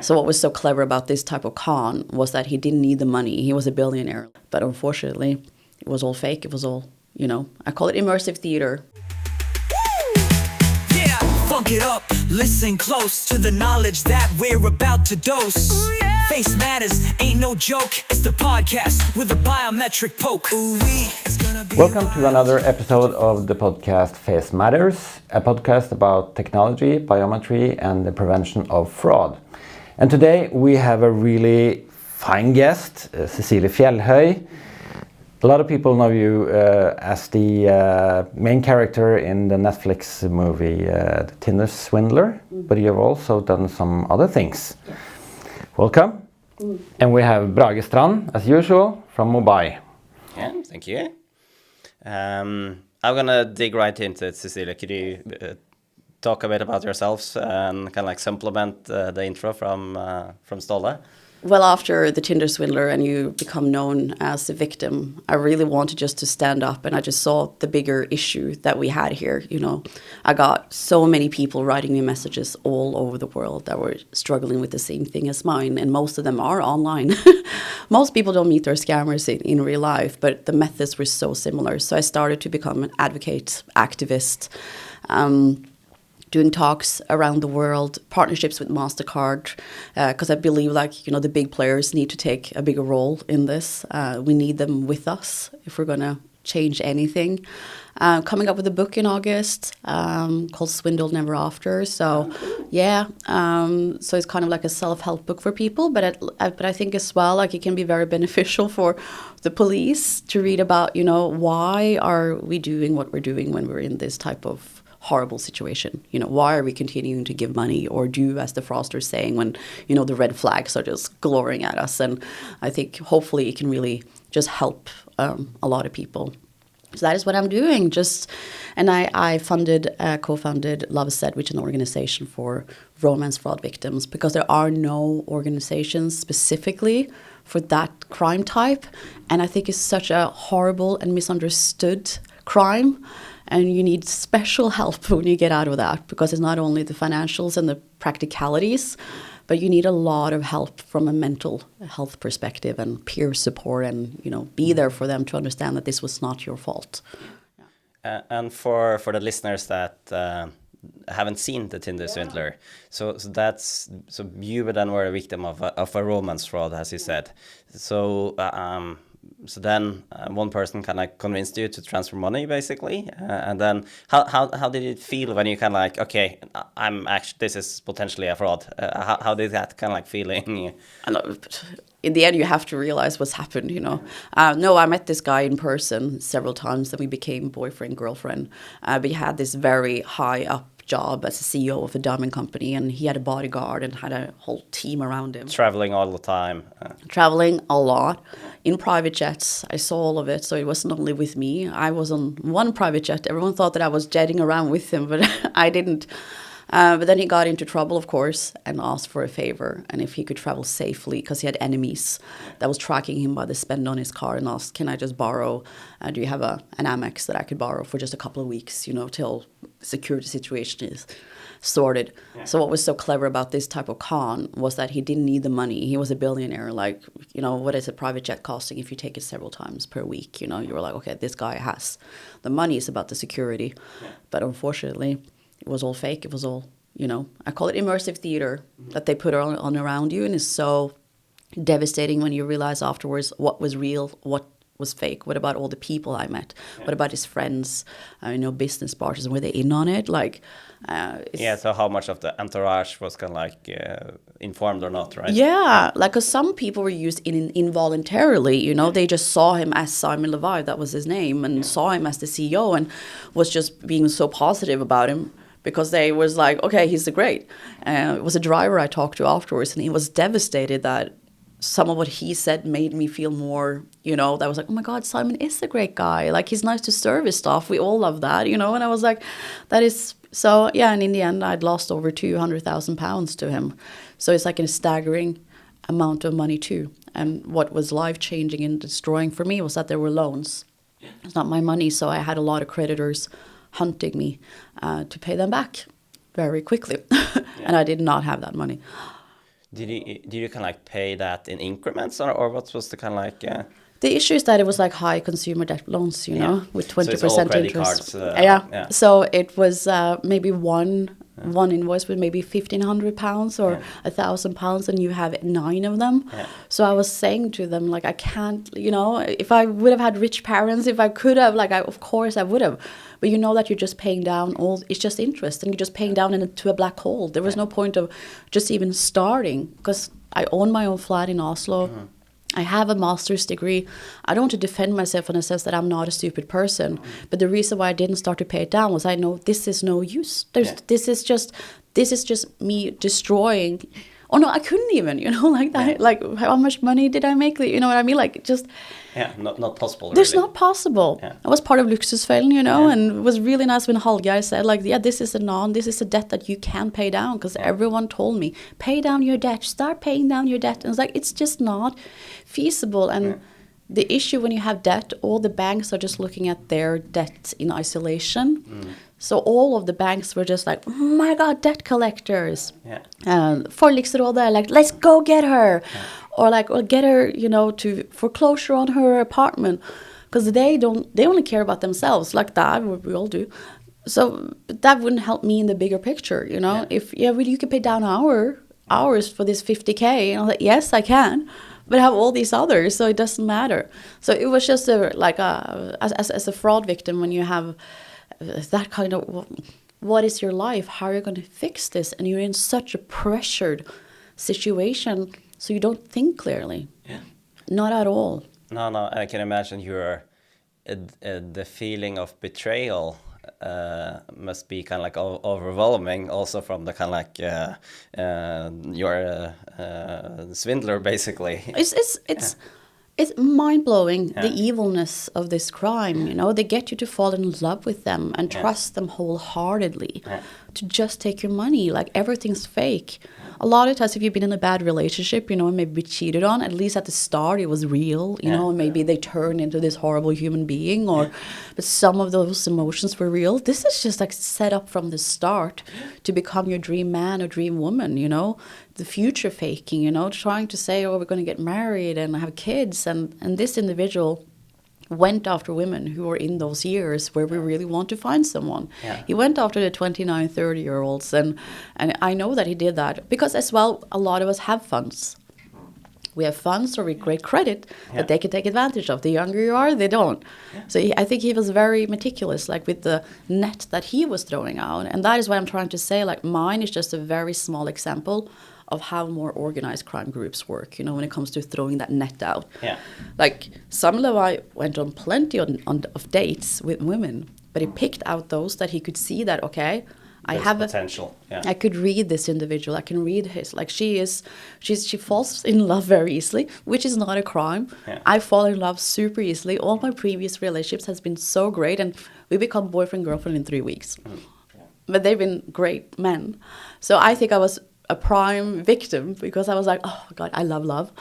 So what was so clever about this type of con was that he didn't need the money. He was a billionaire. But unfortunately, it was all fake. It was all, I call it immersive theater. Yeah, funk it up, listen close to the knowledge that we're about to dose. Ooh, yeah. Face matters, ain't no joke. It's the podcast with a biometric poke. Welcome to another episode of the podcast Face Matters, a podcast about technology, biometry, and the prevention of fraud. And today we have a really fine guest, Cecilie Fjellhøy. A lot of people know you as the main character in the Netflix movie The Tinder Swindler, but you have also done some other things. Yes. Welcome. And we have Brage Strand, as usual, from Mobile. Yeah, thank you. I'm gonna dig right into it, Cecilie. Could you talk a bit about yourselves and kind of like supplement the intro from Ståle? Well, after the Tinder Swindler and you become known as the victim, I really wanted just to stand up, and I just saw the bigger issue that we had here. I got so many people writing me messages all over the world that were struggling with the same thing as mine, and most of them are online. Most people don't meet their scammers in real life, but the methods were so similar. So I started to become an advocate, activist, doing talks around the world, partnerships with MasterCard, because I believe the big players need to take a bigger role in this. We need them with us if we're going to change anything. Coming up with a book in August called Swindled Never After. So, so it's kind of like a self-help book for people, but I think as well, it can be very beneficial for the police to read about, why are we doing what we're doing when we're in this type of horrible situation. Why are we continuing to give money or do as the fraudsters saying when, the red flags are just glowing at us? And I think hopefully it can really just help a lot of people. So that is what I'm doing. I co-founded Lovesed, which is an organization for romance fraud victims, because there are no organizations specifically for that crime type. And I think it's such a horrible and misunderstood crime. And you need special help when you get out of that, because it's not only the financials and the practicalities, but you need a lot of help from a mental health perspective and peer support and, be there for them to understand that this was not your fault. And for the listeners that haven't seen the Tinder Swindler, so you then were a victim of a romance fraud, as you said. So then one person kind of convinced you to transfer money, basically, and then how did it feel when you kind of like, okay, this is potentially a fraud? How did that kind of like feeling? In the end, you have to realize what's happened. No, I met this guy in person several times, and we became boyfriend, girlfriend. But he had this very high up job as a CEO of a diamond company, and he had a bodyguard and had a whole team around him. Traveling all the time. Traveling a lot in private jets. I saw all of it, so it wasn't only with me. I was on one private jet. Everyone thought that I was jetting around with him, but I didn't. But then he got into trouble, of course, and asked for a favor, and if he could travel safely, because he had enemies that was tracking him by the spend on his car, and asked, can I just borrow, do you have an Amex that I could borrow for just a couple of weeks, till the security situation is sorted. Yeah. So what was so clever about this type of con was that he didn't need the money. He was a billionaire. What is a private jet costing if you take it several times per week? You were like, okay, this guy has the money. It's about the security. Yeah. But unfortunately, it was all fake. It was all, I call it immersive theater that they put on around you. And it's so devastating when you realize afterwards what was real, what was fake. What about all the people I met? Yeah. What about his friends, business partners? Were they in on it? So how much of the entourage was kind of like informed or not, right? Yeah, because some people were used involuntarily, they just saw him as Simon Levi, that was his name, and saw him as the CEO and was just being so positive about him. Because they was like, okay, he's the great. It was a driver I talked to afterwards, and he was devastated that some of what he said made me feel more, that was like, oh my God, Simon is a great guy. He's nice to serve his staff. We all love that, and I was like, that is, so yeah, and in the end, I'd lost over £200,000 to him. So it's like a staggering amount of money too. And what was life-changing and destroying for me was that there were loans. It's not my money, so I had a lot of creditors hunting me to pay them back very quickly. And I did not have that money. Did you kind of like pay that in increments, or what was the kind of like? The issue is that it was like high consumer debt loans, you know, with 20% So it's all credit interest. cards, yeah. So it was maybe one invoice with maybe £1,500 or £1,000, and you have 9 of them. Yeah. So I was saying to them, like, I can't, you know, if I would have had rich parents, if I could have, like, of course I would have. But you know that you're just paying down it's just interest, and you're just paying down into a black hole. There was no point of just even starting, because I own my own flat in Oslo. Mm-hmm. I have a master's degree. I don't want to defend myself in the sense that I'm not a stupid person. But the reason why I didn't start to pay it down was I know this is no use. This is just me destroying. Oh no, I couldn't even, you know, like that. Yeah. Like, how much money did I make? You know what I mean? Like, just... Yeah, not possible. There's really. Not possible. Yeah. I was part of Luksusfellen, you know, and it was really nice when Hallgeir said, like, yeah, this is a debt that you can pay down, because everyone told me, pay down your debt, start paying down your debt. And it's like, it's just not feasible. And the issue when you have debt, all the banks are just looking at their debt in isolation. So all of the banks were just like, oh my God, debt collectors. Forliksrådet, like, let's go get her. Yeah. Or like, well, get her, you know, to foreclosure on her apartment. Because they only care about themselves, like that, we all do. So that wouldn't help me in the bigger picture, you know. Well, you can pay down hours for this 50K. And I was like, yes, I can. But I have all these others, so it doesn't matter. So it was just as a fraud victim, when you have that kind of, what is your life? How are you going to fix this? And you're in such a pressured situation, so you don't think clearly. Yeah. Not at all. No, I can imagine the feeling of betrayal must be kind of like overwhelming, also from the kind of like you're a swindler, basically. It's mind-blowing, the evilness of this crime, you know. They get you to fall in love with them and trust them wholeheartedly to just take your money, like everything's fake. A lot of times, if you've been in a bad relationship, you know, and maybe cheated on, at least at the start it was real, you know, maybe they turned into this horrible human being, but some of those emotions were real. This is just like set up from the start to become your dream man or dream woman, you know. The future faking, you know, trying to say, oh, we're going to get married and have kids. And this individual went after women who were in those years where we really want to find someone. Yeah. He went after the 29, 30-year-olds. And I know that he did that because, as well, a lot of us have funds. We have funds or we great credit that they can take advantage of. The younger you are, they don't. Yeah. So I think he was very meticulous, like with the net that he was throwing out. And that is what I'm trying to say. Like, mine is just a very small example of how more organized crime groups work, you know, when it comes to throwing that net out. Yeah. Like, Samlevi went on plenty of dates with women, but he picked out those that he could see that, okay, I have potential. I could read this individual. I can read his. Like, she falls in love very easily, which is not a crime. Yeah. I fall in love super easily. All my previous relationships has been so great, and we become boyfriend girlfriend in 3 weeks. But they've been great men. So I think I was a prime victim because I was like, oh God, I love love.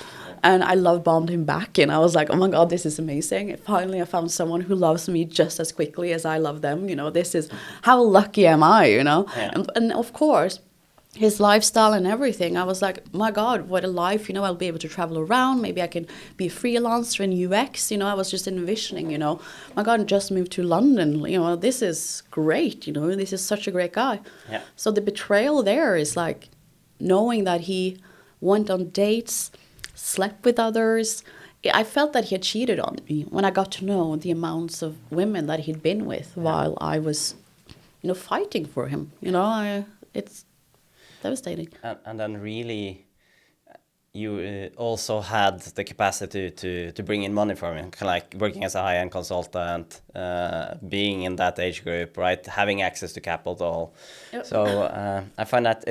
And I love bombed him back. And I was like, oh my God, this is amazing. Finally, I found someone who loves me just as quickly as I love them. You know, this is, how lucky am I, you know? Yeah. And of course, his lifestyle and everything, I was like, my God, what a life, you know, I'll be able to travel around. Maybe I can be a freelancer in UX, you know, I was just envisioning, you know, my God, just moved to London, you know, this is great, you know, this is such a great guy. Yeah. So the betrayal there is like, knowing that he went on dates, slept with others. I felt that he had cheated on me when I got to know the amounts of women that he'd been with while I was, you know, fighting for him. You know, it's devastating. And then really, you also had the capacity to bring in money from him, kind of like working as a high-end consultant, being in that age group, right? Having access to capital. Yep. So I find that,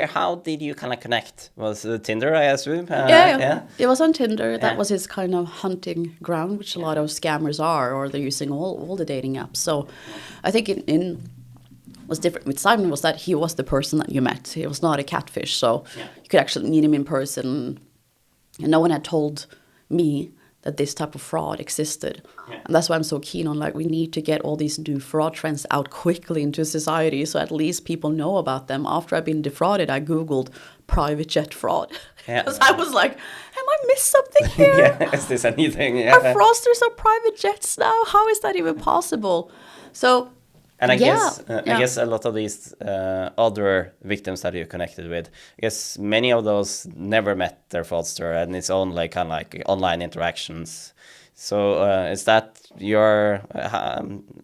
how did you kind of connect? Was it Tinder, I assume? Yeah. It was on Tinder. That was his kind of hunting ground, which a lot of scammers are, or they're using all the dating apps. So I think what's different with Simon was that he was the person that you met. He was not a catfish, so you could actually meet him in person. And no one had told me that this type of fraud existed. And that's why I'm so keen on, like, we need to get all these new fraud trends out quickly into society, so at least people know about them. After I've been defrauded, I Googled private jet fraud. Because I was like, am I missed something here? Is this anything? Are fraudsters on private jets now? How is that even possible? So, and I guess a lot of these other victims that you connected with, I guess many of those never met their fraudster, and it's only kind of like online interactions. So is that your,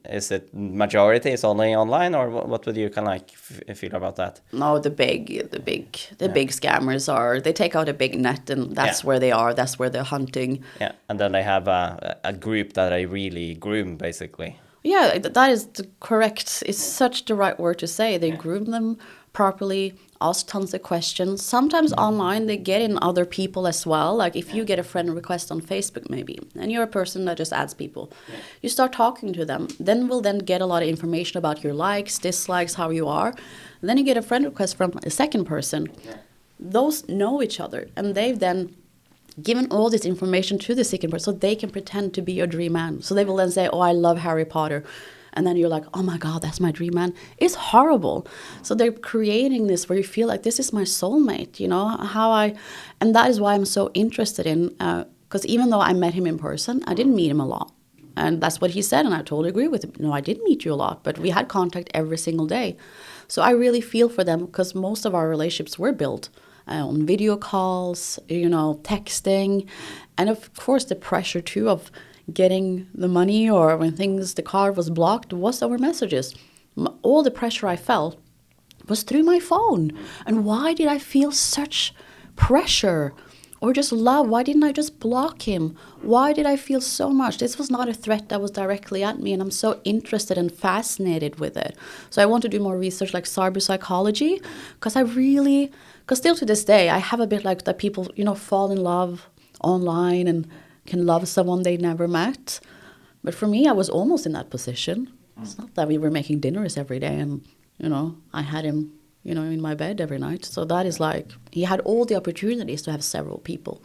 is it majority is only online, or what would you kind of like feel about that? No, the big scammers are, they take out a big net, and that's where they are, that's where they're hunting. Yeah, and then they have a group that they really groom, basically. Yeah, that is correct. It's such the right word to say. They groom them properly, ask tons of questions. Sometimes online they get in other people as well. Like if you get a friend request on Facebook maybe, and you're a person that just adds people, you start talking to them. Then we'll then get a lot of information about your likes, dislikes, how you are. And then you get a friend request from a second person. Those know each other, and they've then given all this information to the second person so they can pretend to be your dream man. So they will then say, oh, I love Harry Potter. And then you're like, oh my God, that's my dream man. It's horrible. So they're creating this where you feel like this is my soulmate, you know, and that is why I'm so interested in, because even though I met him in person, I didn't meet him a lot. And that's what he said, and I totally agree with him. No, I did meet you a lot, but we had contact every single day. So I really feel for them, because most of our relationships were built on video calls, you know, texting, and of course the pressure too of getting the money, or when the card was blocked, was over messages. All the pressure I felt was through my phone. And why did I feel such pressure or just love? Why didn't I just block him? Why did I feel so much? This was not a threat that was directly at me, and I'm so interested and fascinated with it. So I want to do more research like cyber psychology, because still to this day, I have a bit like that people, you know, fall in love online and can love someone they never met. But for me, I was almost in that position. It's not that we were making dinners every day and, you know, I had him, you know, in my bed every night. So that is like, he had all the opportunities to have several people.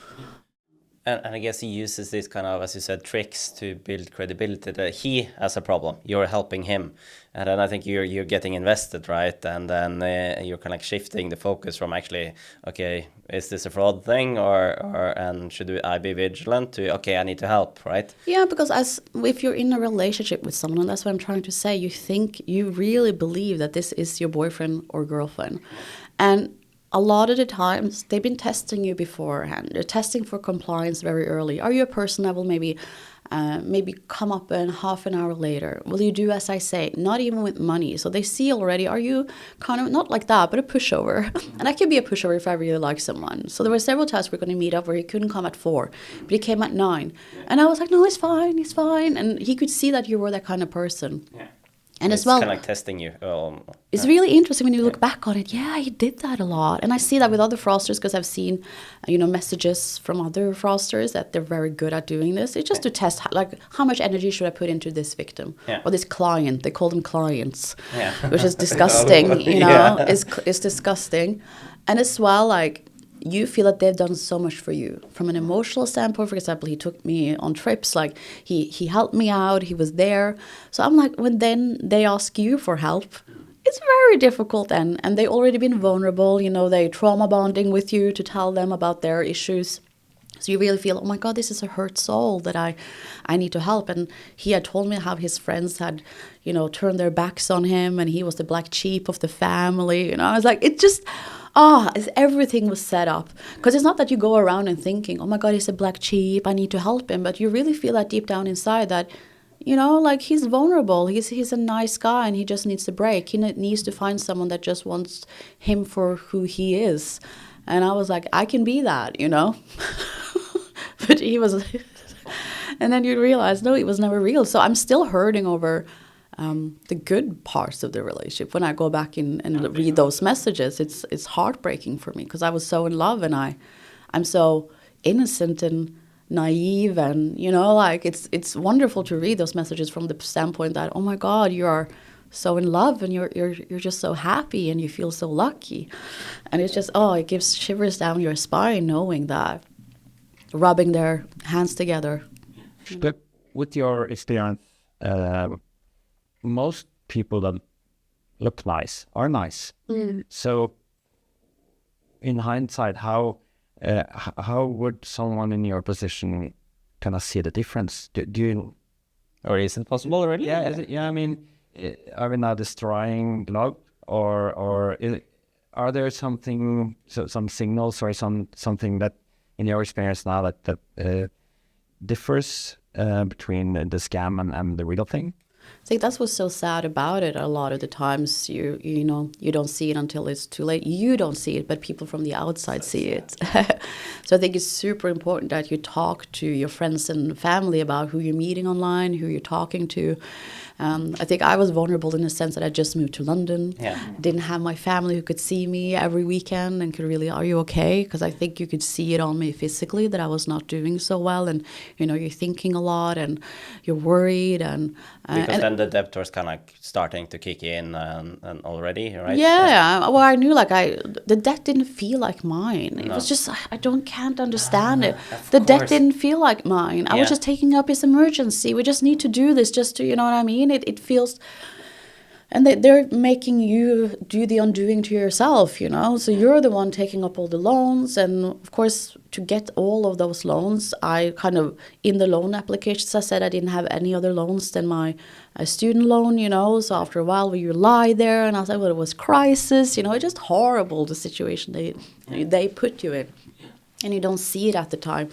And I guess he uses these kind of, as you said, tricks to build credibility that he has a problem. You're helping him. And then I think you're getting invested, right? And then you're kind of like shifting the focus from actually, okay, is this a fraud thing? And should I be vigilant to, okay, I need to help, right? Yeah, because if you're in a relationship with someone, and that's what I'm trying to say, you really believe that this is your boyfriend or girlfriend. And a lot of the times, they've been testing you beforehand. They're testing for compliance very early. Are you a person that will maybe come up in half an hour later? Will you do as I say? Not even with money. So they see already, are you kind of, not like that, but a pushover? And I can be a pushover if I really like someone. So there were several times we were going to meet up where he couldn't come at 4, but he came at 9. And I was like, no, it's fine. And he could see that you were that kind of person. Yeah. And it's as well, kind of like testing you. It's really interesting when you look back on it. Yeah, he did that a lot. And I see that with other fraudsters, because I've seen, you know, messages from other fraudsters that they're very good at doing this. It's just to test, like, how much energy should I put into this victim or this client? They call them clients, which is disgusting, you know, it's disgusting. And as well, like, you feel that they've done so much for you from an emotional standpoint. For example, he took me on trips, like he helped me out, he was there. So I'm like, when then they ask you for help, it's very difficult then. And they already been vulnerable, you know, they trauma bonding with you to tell them about their issues. So you really feel, oh my God, this is a hurt soul that I need to help. And he had told me how his friends had, you know, turned their backs on him, and he was the black sheep of the family. You know, I was like, it just, everything was set up. Because it's not that you go around and thinking, oh my God, he's a black sheep, I need to help him. But you really feel that deep down inside that, you know, like, he's vulnerable. He's a nice guy, and he just needs a break. He needs to find someone that just wants him for who he is. And I was like, I can be that, you know. But he was, and then you realize, no, it was never real. So I'm still hurting over the good parts of the relationship. When I go back and read those messages, it's heartbreaking for me, because I was so in love, and I'm so innocent and naive, and, you know, like, it's wonderful to read those messages from the standpoint that, oh my God, you are so in love, and you're just so happy, and you feel so lucky. And it's just, it gives shivers down your spine knowing that rubbing their hands together. But with your experience, most people that look nice are nice. So, in hindsight, how would someone in your position kind of see the difference? Do you? Or is it possible, really? Yeah, I mean, are we now destroying love, or are there some signals or something that, in your experience now, that differs between the scam and the real thing? I think that's what's so sad about it. A lot of the times, you know, you don't see it until it's too late. You don't see it, but people from the outside see it. So I think it's super important that you talk to your friends and family about who you're meeting online, who you're talking to. I think I was vulnerable in the sense that I just moved to London. Yeah. Didn't have my family who could see me every weekend and could really, are you okay? Because I think you could see it on me physically that I was not doing so well. And, you know, you're thinking a lot and you're worried. Because then the debtors kind of like starting to kick in and already, right? Yeah. Well, I knew like the debt didn't feel like mine. It was just, can't understand it. The debt didn't feel like mine. I was just taking up his emergency. We just need to do this just to, you know what I mean? It feels, and they're making you do the undoing to yourself, you know? So you're the one taking up all the loans. And of course, to get all of those loans, I kind of, in the loan applications, I said I didn't have any other loans than my student loan, you know? So after a while, you lie there and I said, well, it was crisis, you know? It's just horrible, the situation they put you in. And you don't see it at the time.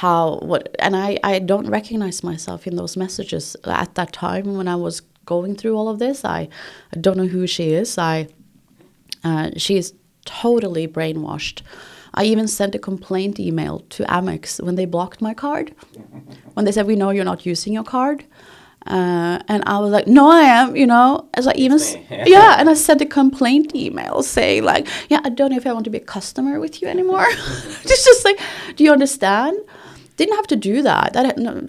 And I don't recognize myself in those messages at that time when I was going through all of this. I don't know who she is. She is totally brainwashed. I even sent a complaint email to Amex when they blocked my card. When they said, we know you're not using your card. And I was like, no, I am, you know, as I even, and I sent a complaint email saying like, I don't know if I want to be a customer with you anymore. It's just like, do you understand? Didn't have to do that.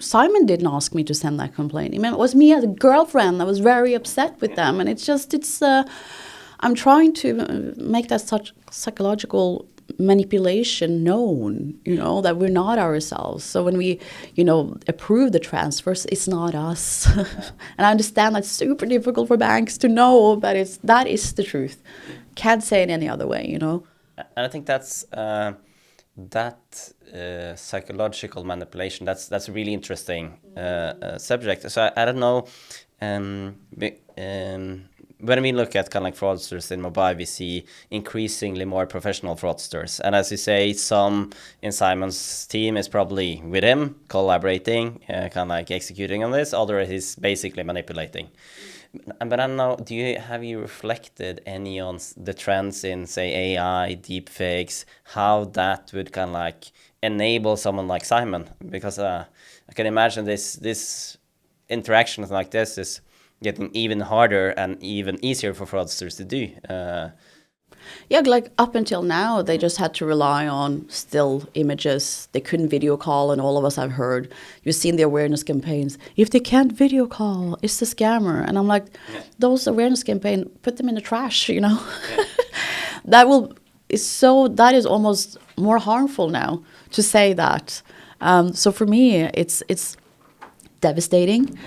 Simon didn't ask me to send that complaint email. It was me as a girlfriend that was very upset with them. And I'm trying to make that such psychological manipulation known, you know, that we're not ourselves. So when we, you know, approve the transfers, it's not us. And I understand that's super difficult for banks to know, but that is the truth. Can't say it any other way, you know. And I think that's psychological manipulation. That's a really interesting subject. So I don't know. When we look at kind of like fraudsters in mobile, we see increasingly more professional fraudsters. And as you say, some in Simon's team is probably with him, collaborating, kind of like executing on this. Other is basically manipulating. But I don't know, have you reflected any on the trends in, say, AI, deepfakes, how that would kind of like enable someone like Simon? Because I can imagine this interaction like this is getting even harder and even easier for fraudsters to do. Like up until now, they just had to rely on still images. They couldn't video call, and all of us have heard, you've seen the awareness campaigns. If they can't video call, it's the scammer. And I'm like, those awareness campaigns, put them in the trash, you know? Yeah. That is almost more harmful now to say that. So for me, it's devastating,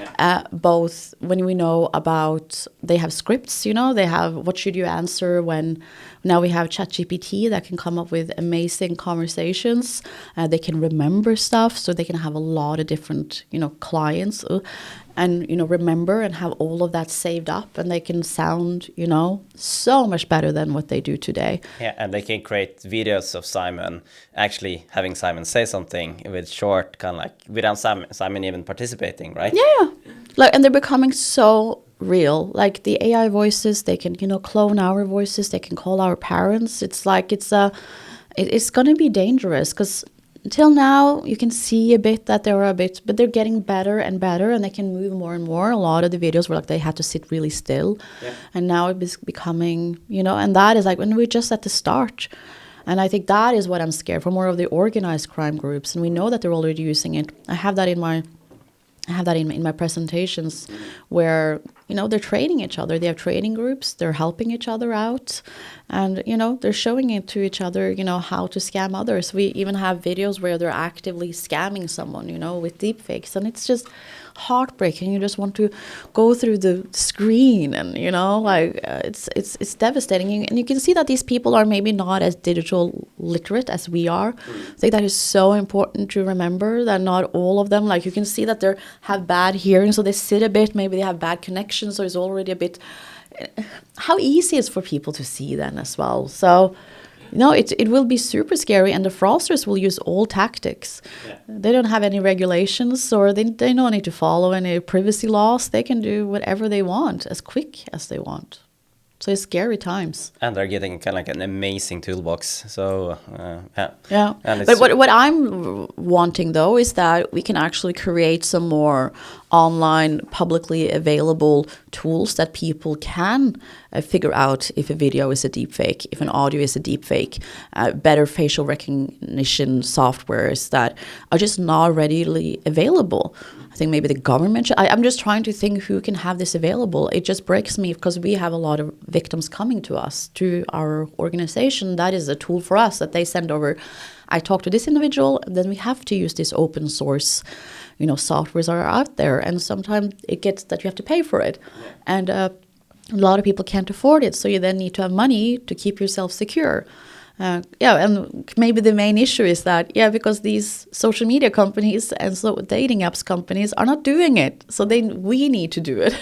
both when we know about, they have scripts, you know, they have what should you answer when, now we have ChatGPT that can come up with amazing conversations. They can remember stuff, so they can have a lot of different, you know, clients and, you know, remember and have all of that saved up, and they can sound, you know, so much better than what they do today. Yeah, and they can create videos of Simon, actually having Simon say something with short, kind of like, without Simon even participating, right? Yeah. Like, and they're becoming so real. Like the AI voices, they can, you know, clone our voices, they can call our parents. It's like, it's going to be dangerous, because until now, you can see a bit that they're but they're getting better and better, and they can move more and more. A lot of the videos were like they had to sit really still. Yeah. And now it's becoming, you know, and that is like when we're just at the start. And I think that is what I'm scared for, more of the organized crime groups. And we know that they're already using it. I have that in my presentations, where they're training each other. They have training groups. They're helping each other out. And, they're showing it to each other, how to scam others. We even have videos where they're actively scamming someone, with deepfakes. And it's just heartbreaking. You just want to go through the screen and, it's devastating. And you can see that these people are maybe not as digital literate as we are. I think that is so important to remember, that not all of them, you can see that they have bad hearing, so they sit a bit, maybe they have bad connections, so it's already a bit, how easy it's for people to see then as well. So, it will be super scary, and the fraudsters will use all tactics. Yeah. They don't have any regulations, or they don't need to follow any privacy laws. They can do whatever they want as quick as they want. So it's scary times. And they're getting kind of an amazing toolbox. So, yeah. Yeah. But what I'm wanting, though, is that we can actually create some more online, publicly available tools that people can figure out if a video is a deepfake, if an audio is a deepfake. Better facial recognition softwares that are just not readily available. I think maybe the government should. I'm just trying to think who can have this available. It just breaks me because we have a lot of victims coming to us, to our organization. That is a tool for us that they send over. I talk to this individual, and then we have to use this open source, softwares are out there. And sometimes it gets that you have to pay for it. And a lot of people can't afford it. So you then need to have money to keep yourself secure. And maybe the main issue is that, because these social media companies and dating apps companies are not doing it. So we need to do it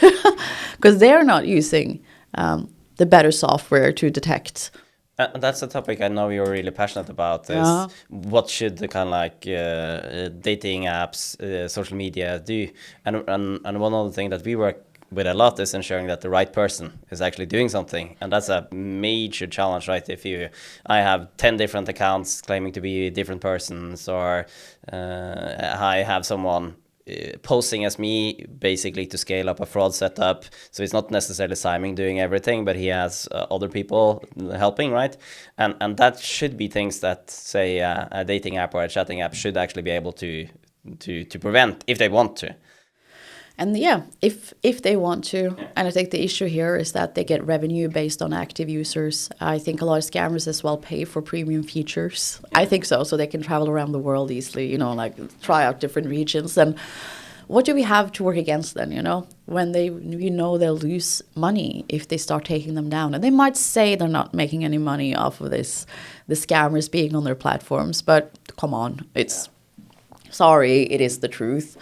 because they're not using the better software to detect. That's a topic I know you're really passionate about. Is what should the kind of dating apps, social media do? And one other thing that we work with a lot is ensuring that the right person is actually doing something, and that's a major challenge, right? If I have 10 different accounts claiming to be different persons, or I have someone posing as me basically to scale up a fraud setup, so it's not necessarily Simon doing everything, but he has other people helping, right? And that should be things that, say, a dating app or a chatting app should actually be able to prevent if they want to. And if they want to, and I think the issue here is that they get revenue based on active users. I think a lot of scammers as well pay for premium features. I think so they can travel around the world easily, try out different regions. And what do we have to work against then, when they'll lose money if they start taking them down? And they might say they're not making any money off of this, the scammers being on their platforms, but come on, it is the truth.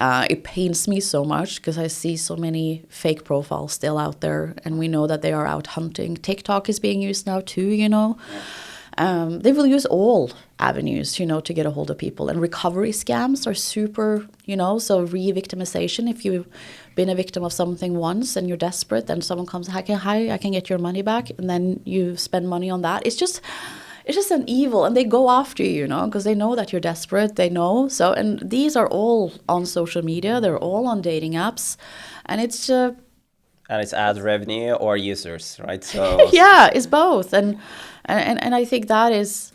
It pains me so much because I see so many fake profiles still out there, and we know that they are out hunting. TikTok is being used now too, They will use all avenues, to get a hold of people. And recovery scams are super, so re-victimization. If you've been a victim of something once and you're desperate, then someone comes, hi, I can get your money back, and then you spend money on that. It's just an evil, and they go after you, because they know that you're desperate. They know. So, and these are all on social media. They're all on dating apps, and it's and it's ad revenue or users, right? So it's both, and I think that is.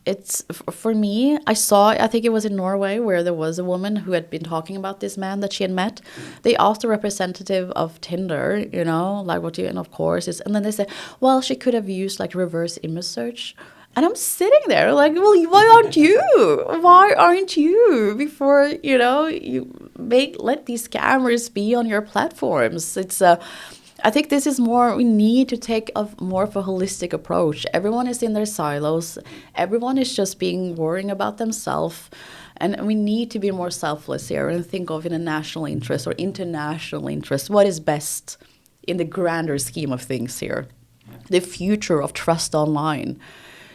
It's for me. I think it was in Norway where there was a woman who had been talking about this man that she had met. They asked a representative of Tinder, and of course and then they said, well, she could have used reverse image search. And I'm sitting there well, why aren't you? Why aren't you? Before, you let these scammers be on your platforms. It's I think this is we need to take more of a holistic approach. Everyone is in their silos. Everyone is just worrying about themselves. And we need to be more selfless here and think of in a national interest or international interest. What is best in the grander scheme of things here? The future of trust online.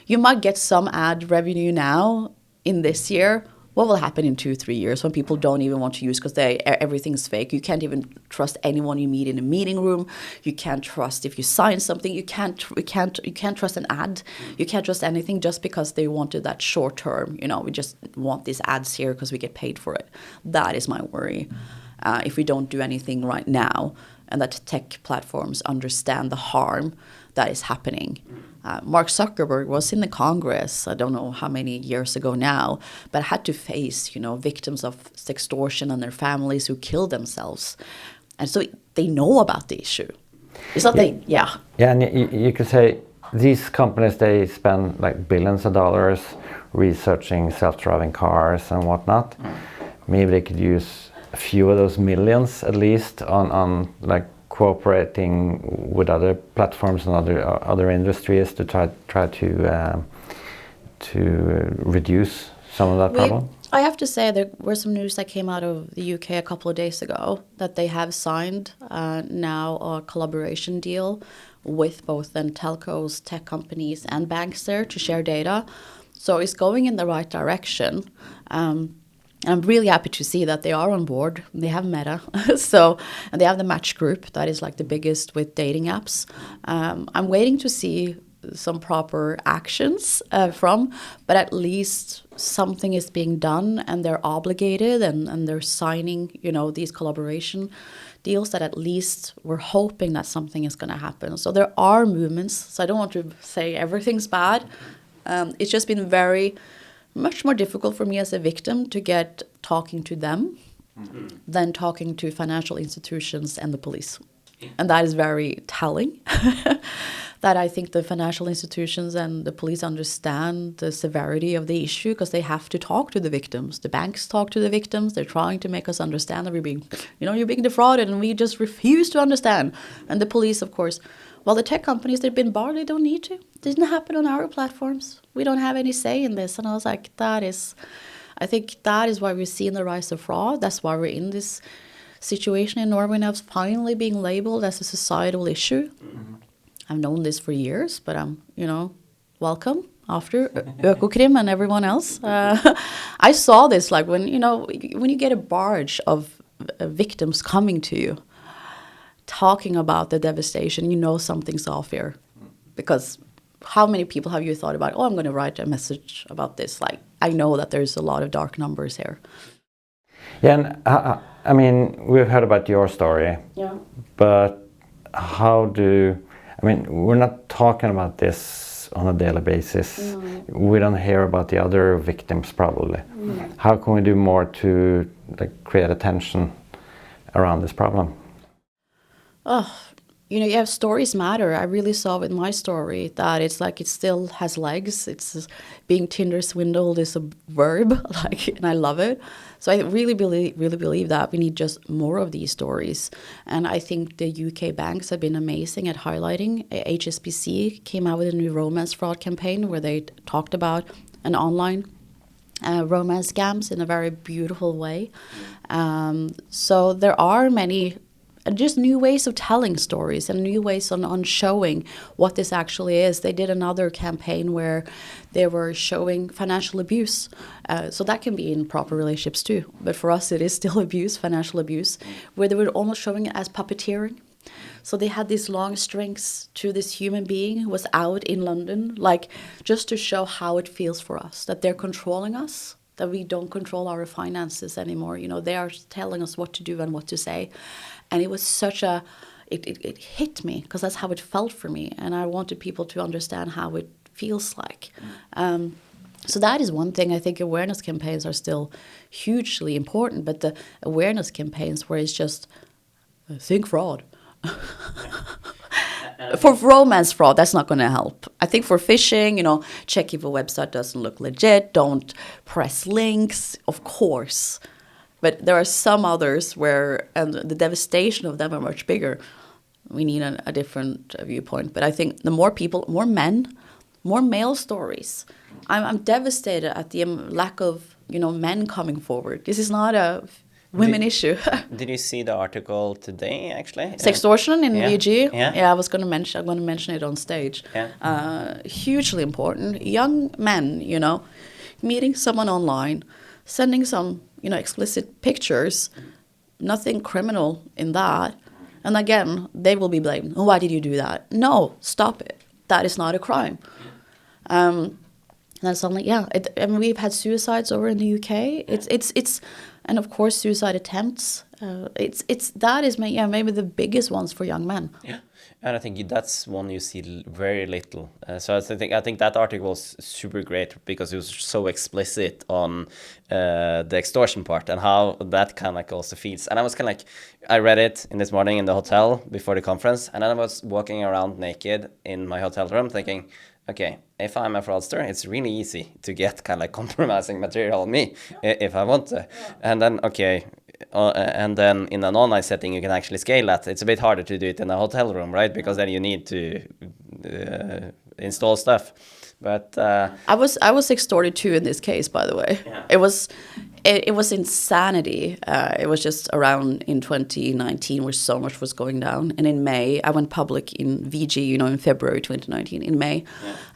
You might get some ad revenue now in this year. What will happen in 2-3 years when people don't even want to use because everything's fake? You can't even trust anyone you meet in a meeting room. You can't trust if you sign something. You can't trust an ad. You can't trust anything just because they wanted that short term. We just want these ads here because we get paid for it. That is my worry. If we don't do anything right now, and that tech platforms understand the harm that is happening. Mark Zuckerberg was in the Congress, I don't know how many years ago now, but had to face, victims of sextortion and their families who killed themselves. And so they know about the issue. It's not Yeah, and you could say these companies, they spend like billions of dollars researching self-driving cars and whatnot. Maybe they could use a few of those millions at least on like cooperating with other platforms and other industries to try to reduce some of that problem. I have to say there were some news that came out of the UK a couple of days ago that they have signed now a collaboration deal with both then telcos, tech companies and banks there to share data. So it's going in the right direction. I'm really happy to see that they are on board. They have Meta, and they have the Match Group that is like the biggest with dating apps. I'm waiting to see some proper actions but at least something is being done and they're obligated and they're signing, these collaboration deals that at least we're hoping that something is going to happen. So there are movements. So I don't want to say everything's bad. It's just been much more difficult for me as a victim to get talking to them than talking to financial institutions and the police. And that is very telling. That I think the financial institutions and the police understand the severity of the issue because they have to talk to the victims. The banks talk to the victims. They're trying to make us understand that you're being defrauded and we just refuse to understand. And the police, of course, well, the tech companies, they've been barred. They don't need to. It didn't happen on our platforms. We don't have any say in this. And I was like, I think that is why we're seeing the rise of fraud. That's why we're in this situation in Norway now, finally being labeled as a societal issue. Mm-hmm. I've known this for years, but I'm, welcome after Økokrim and everyone else. I saw this like when you get a barrage of victims coming to you, talking about the devastation, something's off here. Because how many people have you thought about, I'm going to write a message about this? Like, I know that there's a lot of dark numbers here. Yeah, and we've heard about your story. Yeah. But we're not talking about this on a daily basis. No. We don't hear about the other victims probably. No. How can we do more to create attention around this problem? You have stories matter. I really saw with my story that it's like it still has legs. It's being Tinder swindled is a verb, and I love it. So I really believe that we need just more of these stories. And I think the UK banks have been amazing at highlighting. HSBC came out with a new romance fraud campaign where they talked about an online romance scams in a very beautiful way. So there are many just new ways of telling stories and new ways on showing what this actually is. They did another campaign where they were showing financial abuse. So that can be in proper relationships too. But for us, it is still abuse, financial abuse, where they were almost showing it as puppeteering. So they had these long strings to this human being who was out in London, just to show how it feels for us, that they're controlling us, that we don't control our finances anymore. They are telling us what to do and what to say. And it was it hit me because that's how it felt for me. And I wanted people to understand how it feels like. So that is one thing. I think awareness campaigns are still hugely important, but the awareness campaigns where it's just, think fraud. For romance fraud, that's not going to help. I think for phishing, check if a website doesn't look legit, don't press links, of course. But there are some others and the devastation of them are much bigger. We need a different viewpoint. But I think the more people, more men, more male stories. I'm devastated at the lack of, men coming forward. This is not a women issue. Did you see the article today, actually? Sextortion in VG? Yeah. I'm going to mention it on stage. Yeah. Hugely important. Young men, meeting someone online, sending some, explicit pictures, nothing criminal in that. And again, they will be blamed. Why did you do that? No, stop it. That is not a crime. And then suddenly, I mean, we've had suicides over in the UK. It's, and of course, suicide attempts. That is maybe the biggest ones for young men. Yeah, and I think that's one you see very little. So I think that article was super great because it was so explicit on the extortion part and how that kind of like also feeds. And I was kind of like, I read it in this morning in the hotel before the conference, and then I was walking around naked in my hotel room thinking, okay, if I'm a fraudster, it's really easy to get kind of like compromising material on me if I want to. And then, and then in an online setting, you can actually scale that. It's a bit harder to do it in a hotel room, right? Because then you need to install stuff. But I was extorted too in this case, by the way. Yeah. It was insanity. It was just around in 2019 where so much was going down. And in May, I went public in VG, in February 2019. In May,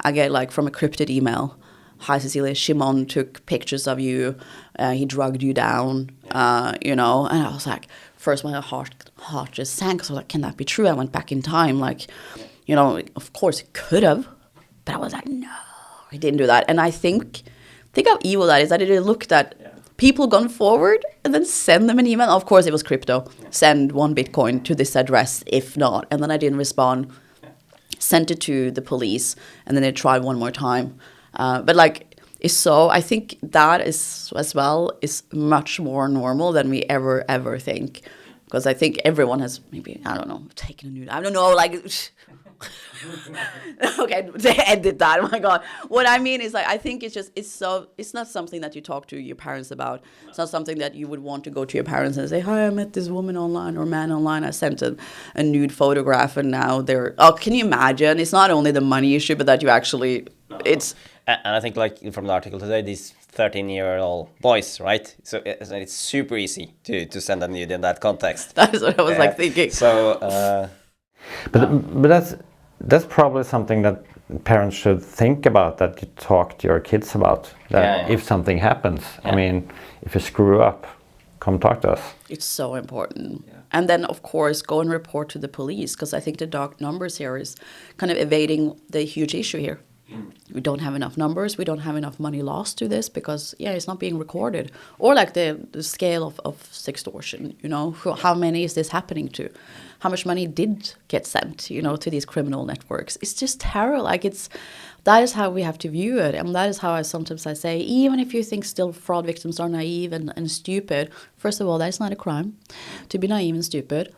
I get like from a crypted email, "Hi Cecilia, Shimon took pictures of you. He drugged you down." And I was like, first my heart just sank. So I was like, can that be true? I went back in time, like, of course it could have, but I was like, no, he didn't do that. And I think how evil that is. That it looked at people gone forward and then send them an email. Of course, it was crypto. Send 1 Bitcoin to this address, if not. And then I didn't respond. Sent it to the police, and then they tried one more time. But like, I think that is as well is much more normal than we ever think. Because I think everyone has maybe, I don't know, taken a nude. I don't know, like... Okay, edit that. Oh my God. What I mean is, like, I think it's not something that you talk to your parents about. It's not something that you would want to go to your parents and say, "Hi, I met this woman online or man online. I sent a nude photograph and now can you imagine? It's not only the money issue, but that you actually, it's... And I think, like, from the article today, these 13-year-old boys, right? So it's super easy to send a nude in that context. That is what I was like thinking. So... But that's probably something that parents should think about, that you talk to your kids about. That if something happens, I mean, if you screw up, come talk to us. It's so important. Yeah. And then, of course, go and report to the police, because I think the dark numbers here is kind of evading the huge issue here. We don't have enough numbers. We don't have enough money lost to this because, it's not being recorded. Or like the scale of sextortion, how many is this happening to? How much money did get sent, to these criminal networks? It's just terrible. Like, that is how we have to view it. And that is how I sometimes say, even if you think still fraud victims are naive and stupid, first of all, that is not a crime to be naive and stupid.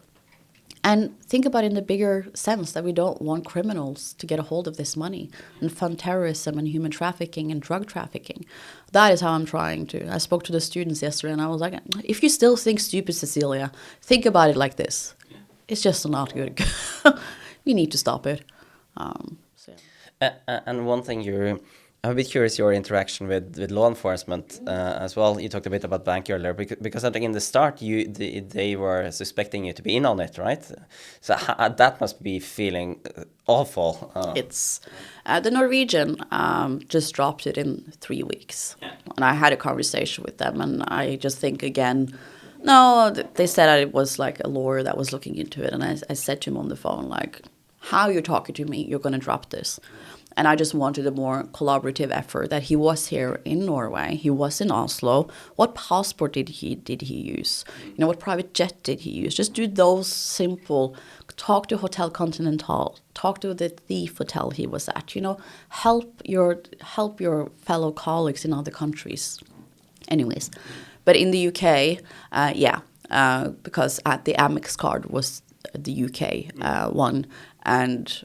And think about it in the bigger sense that we don't want criminals to get a hold of this money and fund terrorism and human trafficking and drug trafficking. That is how I'm trying to. I spoke to the students yesterday and I was like, if you still think stupid, Cecilia, think about it like this. It's just not good. We need to stop it. And one thing I'm a bit curious your interaction with law enforcement as well. You talked a bit about bank earlier because I think in the start they were suspecting you to be in on it, right? So that must be feeling awful. It's the Norwegian just dropped it in 3 weeks, and I had a conversation with them, and I just think again. No, they said it was like a lawyer that was looking into it, and I said to him on the phone, like, how you're talking to me, you're going to drop this. And I just wanted a more collaborative effort, that he was here in Norway, he was in Oslo. What passport did he use? What private jet did he use? Just do those simple, talk to Hotel Continental, talk to the Thief Hotel he was at, help your fellow colleagues in other countries. Anyways, but in the UK, because the Amex card was the UK one, and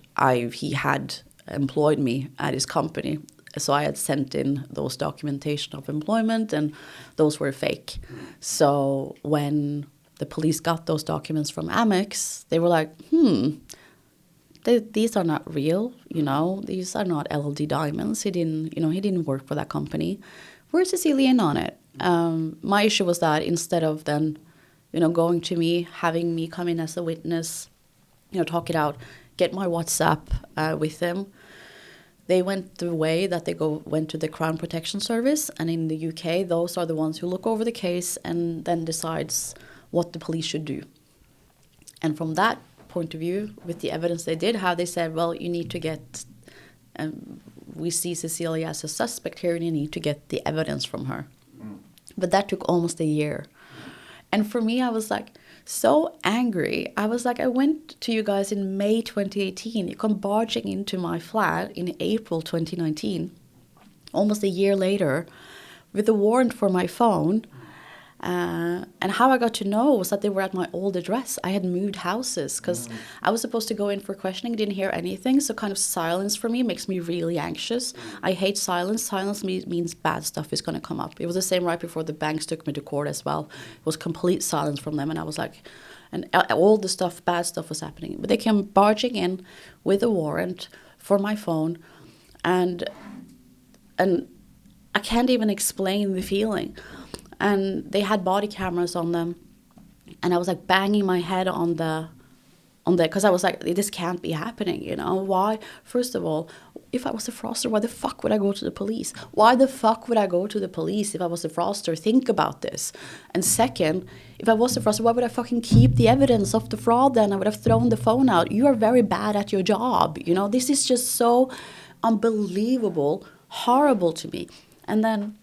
he had employed me at his company. So I had sent in those documentation of employment, and those were fake. So when the police got those documents from Amex, they were like, these are not real, these are not LLD Diamonds. He didn't work for that company. Where's Cecilia in on it? My issue was that instead of then, going to me, having me come in as a witness, talk it out, get my WhatsApp with them, they went the way that they went to the Crown Protection Service. And in the UK, those are the ones who look over the case and then decides what the police should do. And from that point of view, with the evidence they did have, they said, well, you need to get we see Cecilia as a suspect here and you need to get the evidence from her. But that took almost a year. And for me, I was like so angry. I was like, I went to you guys in May 2018. You come barging into my flat in April 2019, almost a year later, with a warrant for my phone. And how I got to know was that they were at my old address. I had moved houses because I was supposed to go in for questioning, didn't hear anything. So kind of silence for me makes me really anxious. I hate silence. Silence means bad stuff is going to come up. It was the same right before the banks took me to court as well. It was complete silence from them. And I was like, and all the stuff, bad stuff was happening. But they came barging in with a warrant for my phone. And I can't even explain the feeling. And they had body cameras on them. And I was like banging my head on the, because I was like, this can't be happening, you know? Why? First of all, if I was a fraudster, why the fuck would I go to the police? Why the fuck would I go to the police if I was a fraudster? Think about this. And second, if I was a fraudster, why would I fucking keep the evidence of the fraud then? I would have thrown the phone out. You are very bad at your job. You know, this is just so unbelievable, horrible to me. And then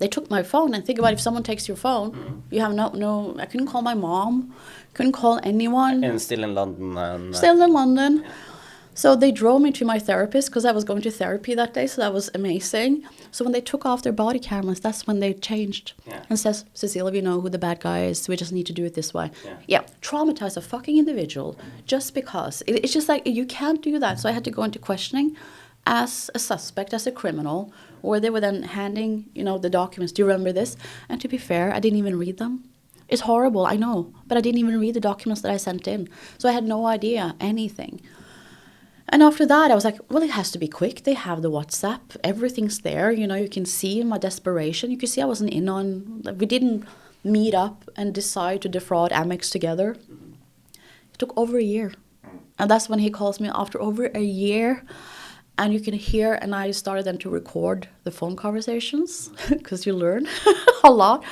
they took my phone, and think about if someone takes your phone, you have no, I couldn't call my mom, couldn't call anyone. And still in London. Still in London. Yeah. So they drove me to my therapist because I was going to therapy that day, so that was amazing. So when they took off their body cameras, that's when they changed and says, Cecilia, we know who the bad guy is, we just need to do it this way. Yeah, traumatize a fucking individual just because. It's just like, you can't do that. So I had to go into questioning as a suspect, as a criminal, where they were then handing, you know, the documents. Do you remember this? And to be fair, I didn't even read them. It's horrible, I know, but I didn't even read the documents that I sent in. So I had no idea anything. And after that, I was like, well, it has to be quick. They have the WhatsApp. Everything's there. You know, you can see my desperation. You can see I wasn't in on, we didn't meet up and decide to defraud Amex together. It took over a year. And that's when he calls me after over a year. And you can hear, and I started then to record the phone conversations because you learn a lot.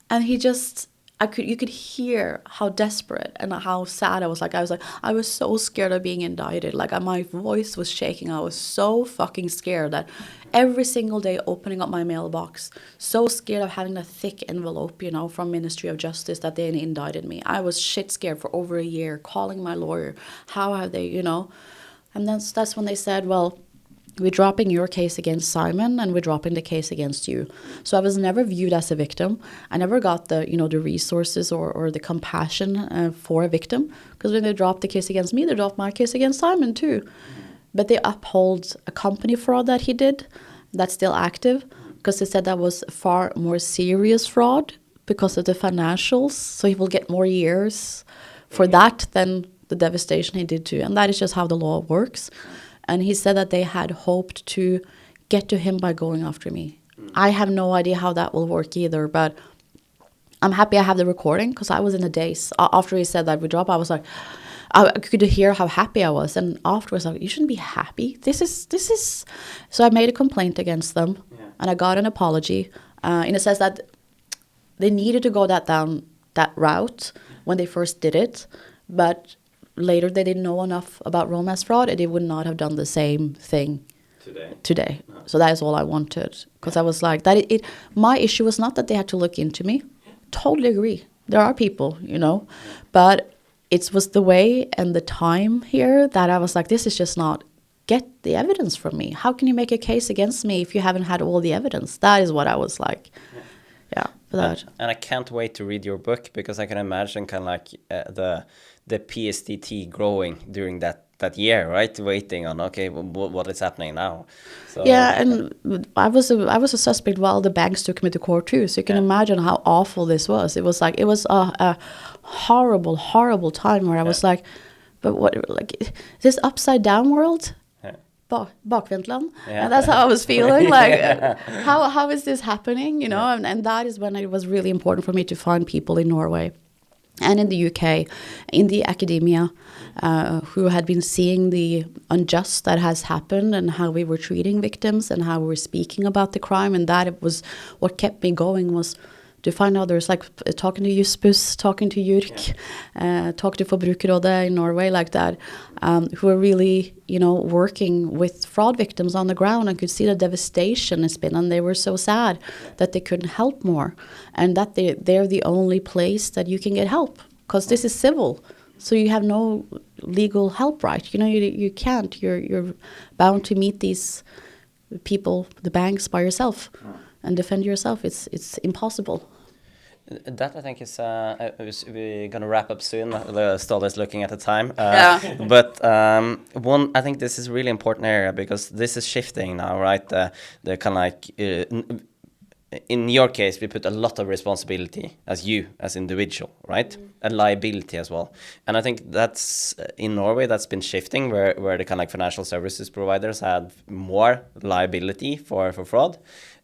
And he just, you could hear how desperate and how sad I was. I was so scared of being indicted. Like my voice was shaking. I was so fucking scared that every single day opening up my mailbox, so scared of having a thick envelope, you know, from Ministry of Justice that they indicted me. I was shit scared for over a year, calling my lawyer. How have they, you know? And that's when they said, well, we're dropping your case against Simon and we're dropping the case against you. So I was never viewed as a victim. I never got the, you know, the resources or the compassion for a victim. Because when they dropped the case against me, they dropped my case against Simon too. But they uphold a company fraud that he did that's still active. Because they said that was a far more serious fraud because of the financials. So he will get more years for that than the devastation he did too. And that is just how the law works. And he said that they had hoped to get to him by going after me. I have no idea how that will work either, but I'm happy I have the recording because I was in a daze. After he said that we drop, I was like, I could hear how happy I was. And afterwards, I was like, you shouldn't be happy. This is. So I made a complaint against them and I got an apology in a sense that they needed to go down that route when they first did it. But later, they didn't know enough about romance fraud, and they would not have done the same thing today. No. So that is all I wanted, because I was like, that. My issue was not that they had to look into me. Totally agree. There are people, you know, but it was the way and the time here that I was like, this is just not. Get the evidence from me. How can you make a case against me if you haven't had all the evidence? That is what I was like. Yeah. For that. And I can't wait to read your book because I can imagine kind of like the PSDT growing during that year, right? Waiting on, okay, what is happening now? So, yeah, and I was a suspect while the banks took me to court too. So you can imagine how awful this was. It was a horrible, horrible time where I was like, but what, like, this upside down world? Bakvendtland. And that's how I was feeling. Like, how is this happening? You know, and that is when it was really important for me to find people in Norway and in the UK, in the academia, who had been seeing the unjust that has happened and how we were treating victims and how we were speaking about the crime. And that it was what kept me going was to find others, like talking to Juspus, talking to Jurk, talk to Forbrukerrådet in Norway, like that, who are really, you know, working with fraud victims on the ground and could see the devastation it's been, and they were so sad that they couldn't help more, and that they're the only place that you can get help, because this is civil. So you have no legal help, right? You know, you can't. You're bound to meet these people, the banks, by yourself, and defend yourself. It's impossible. That I think is we're gonna wrap up soon. Ståle is looking at the time. Yeah. But I think this is a really important area, because this is shifting now, right? The kind of like. In your case, we put a lot of responsibility as individual, right? And liability as well. And I think that's in Norway, that's been shifting, where the kind of like financial services providers have more liability for fraud.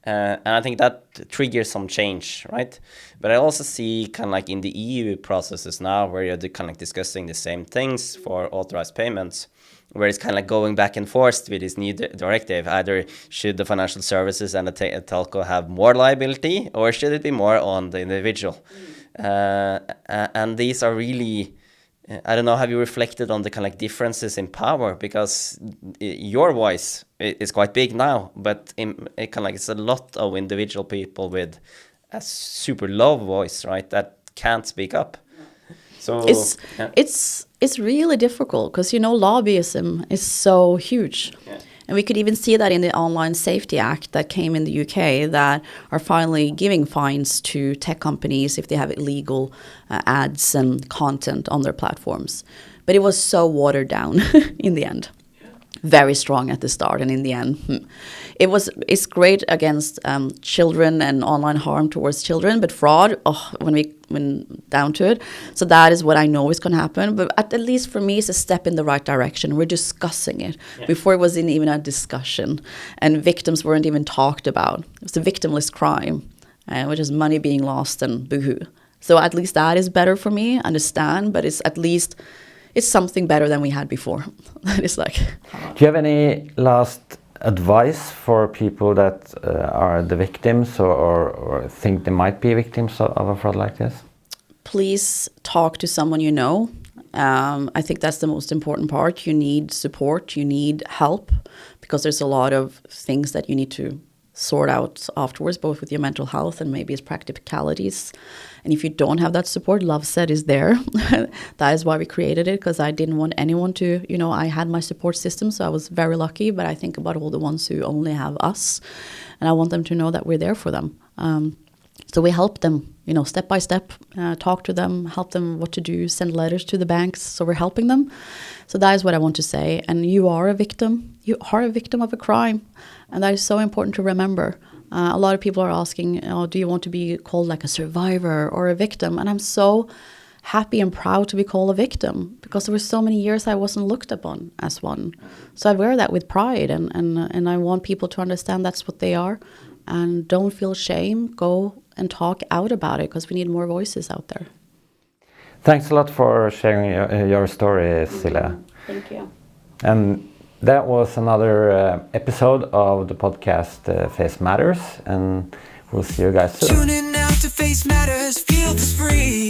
And I think that triggers some change, right? But I also see kind of like in the EU processes now, where you're kind of like discussing the same things for authorized payments, where it's kind of like going back and forth with this new directive. Either should the financial services and the telco have more liability, or should it be more on the individual? And these are really, I don't know, have you reflected on the kind of like differences in power? Because your voice is quite big now, but it kind of like it's a lot of individual people with a super low voice, right, that can't speak up. So it's really difficult, because, you know, lobbyism is so huge. Yeah. And we could even see that in the Online Safety Act that came in the UK, that are finally giving fines to tech companies if they have illegal ads and content on their platforms. But it was so watered down in the end. Very strong at the start, and in the end, it's great against children and online harm towards children, but fraud, when down to it. So that is what I know is going to happen. But at least for me, it's a step in the right direction. We're discussing it. Yeah. Before, it wasn't even a discussion, and victims weren't even talked about. It was a victimless crime, which is money being lost and boohoo. So at least that is better for me, understand, but it's at least. It's something better than we had before. That is like. Do you have any last advice for people that are the victims or think they might be victims of a fraud like this? Please talk to someone you know. I think that's the most important part. You need support. You need help, because there's a lot of things that you need to sort out afterwards, both with your mental health and maybe its practicalities. And if you don't have that support, Lovesett is there. That is why we created it, because I didn't want anyone to, you know, I had my support system, so I was very lucky, but I think about all the ones who only have us, and I want them to know that we're there for them. So we help them, you know, step by step, talk to them, help them what to do, send letters to the banks. So we're helping them. So that is what I want to say. And you are a victim. You are a victim of a crime. And that is so important to remember. A lot of people are asking, do you want to be called like a survivor or a victim? And I'm so happy and proud to be called a victim, because there were so many years I wasn't looked upon as one. So I wear that with pride, and I want people to understand that's what they are. And don't feel shame. Go and talk out about it, because we need more voices out there. Thanks a lot for sharing your story, Silje. Thank you. And that was another episode of the podcast Face Matters, and we'll see you guys soon. Tune in now to Face Matters, feel the spree.